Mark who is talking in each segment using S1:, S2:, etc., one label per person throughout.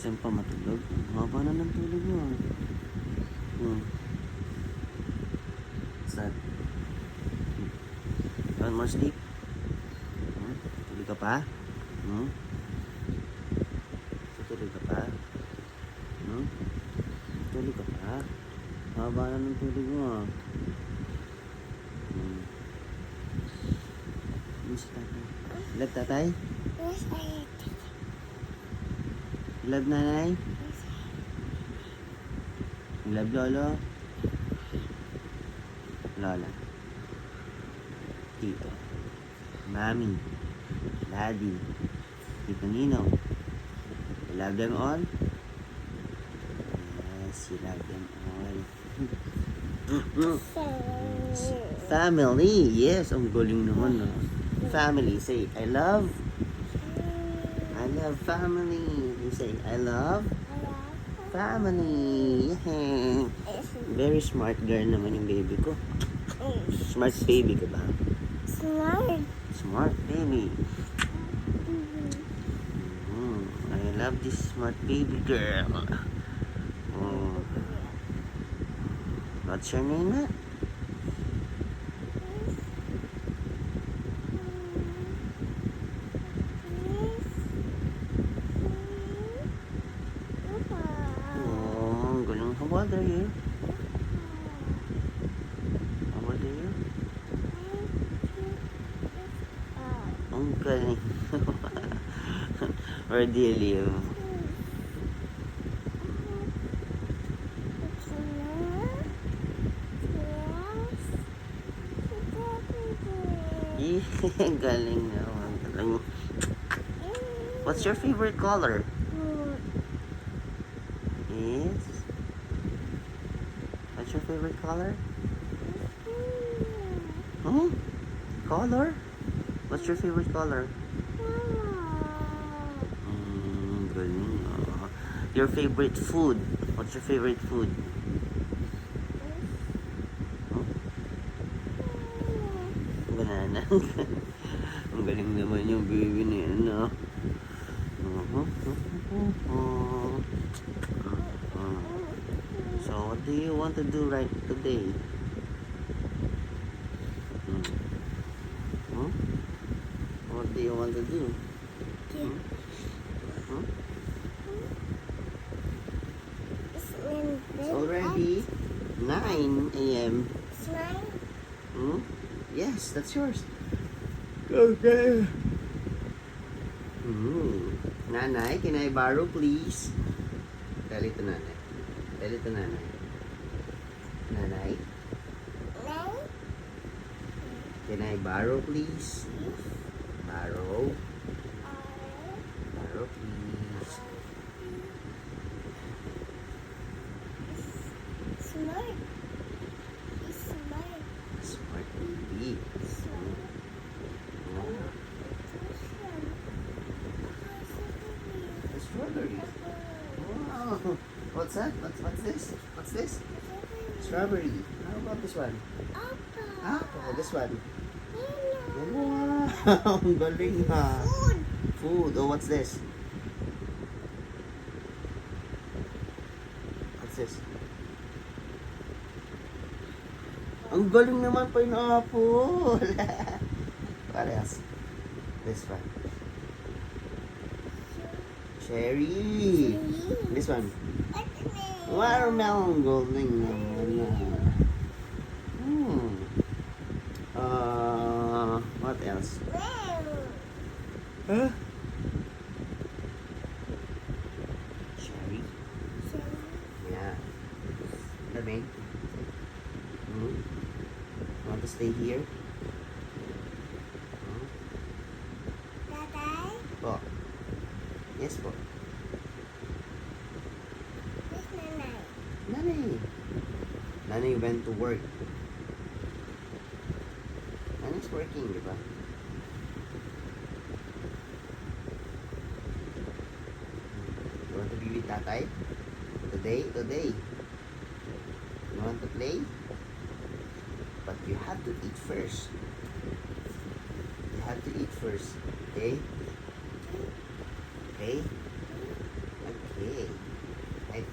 S1: Saan pa matulog? Haba na ng tulog mo. What's that? Want more sleep? Tulog ka pa? Tulog ka pa? Tulog ka pa? Haba na ng tulog mo. Si tatay. Love tatay? Love nanay? Love lolo? Lola? Tito? Mami? Daddy? Tito Nino? You love them all? Yes, you love them all. Family, yes, ang galing naman. Family, say, I love family. You say, I love family. Yeah. Very smart girl naman yung baby ko. Smart baby ka ba? Smart baby. I love this smart baby girl. What's your name, Matt? How old are you? How old are you? Ang galing. Where do you live? Galing naman. Galing. What's your favorite color? Yes. What's your favorite color? Color? What's your favorite color? Galing. Your favorite food? What's your favorite food? Banana. Ang galing naman yung baby na yan, no? So, what do you want to do right today? What do you want to do? It's already 9 a.m. Yes, that's yours. Okay. Nanay, can I borrow, please? Tell it to Nanay. Tell it to Nanay. Nanay? Can I borrow, please? Borrow. Borrow, please.
S2: Smart.
S1: Smart baby. Strawberry. Wow. What's that? What's this? What's this? Strawberry. How about this one? Apple. This one. Wow. Ang galing ha. Food. Oh, what's this? What's this? Ang galing naman, pineapple. What else? This one. Cherry. This one. Watermelon. Galing naman. What else? Huh? Cherry. Yeah. Lamig. Want to stay here? Po. Yes po. Nanay. Nanay went to work. Nanay's working, di ba? You want to be with tatay? Today. You want to play? But you have to eat first. You have to eat first. Okay? Okay? Okay.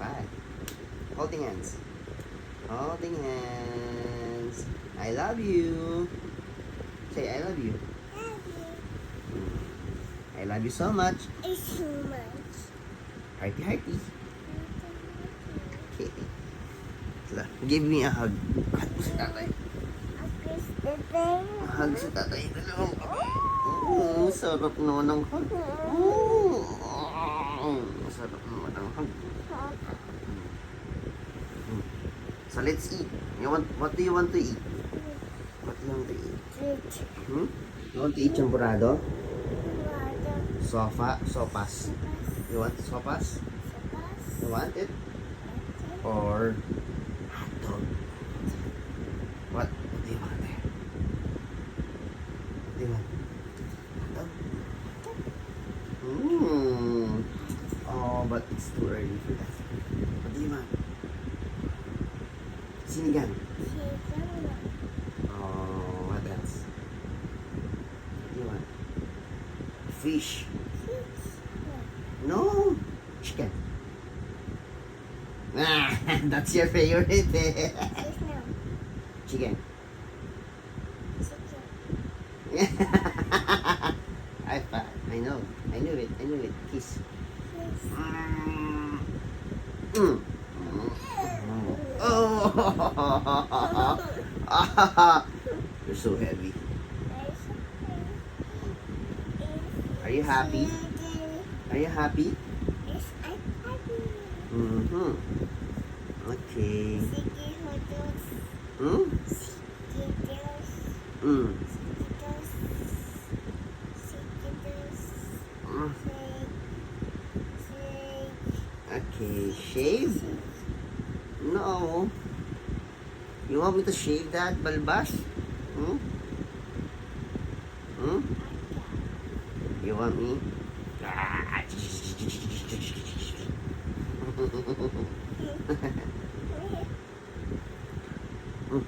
S1: five. Holding hands. Holding hands. I love you. Say, I love you. I love you so much.
S2: It's too much.
S1: Hearty, hearty. Okay. Sila, give me a hug. Hug mo si tatay. Hug si tatay. Dalawang kamay. Sarap naman ang hug. Sarap naman ang hug. So let's eat. What do you want to eat? What do you want to eat? Hmm? You want to eat champorado? Sopas. You want sopas? You want it? Or hot dog? What do you want there? What do you want? Hot dog? Oh, but it's too early for that. What do you want? Sinigang. Oh, what else? What do you want? Fish. No, chicken. Ah, that's your favorite. Chicken. I know. I knew it. Kiss. Oh, you're so heavy. Are you happy? Are you happy?
S2: Yes, I'm happy.
S1: Mm-hmm. Okay.
S2: Sige, hodos.
S1: Hmm?
S2: Skittles.
S1: Mm.
S2: Skittles. Skittles.
S1: Mm.
S2: Shake.
S1: Okay, shave? No. You want me to shave that, Balbas? Hmm? Hmm? You want me? Ah.
S2: Shake.
S1: Mm.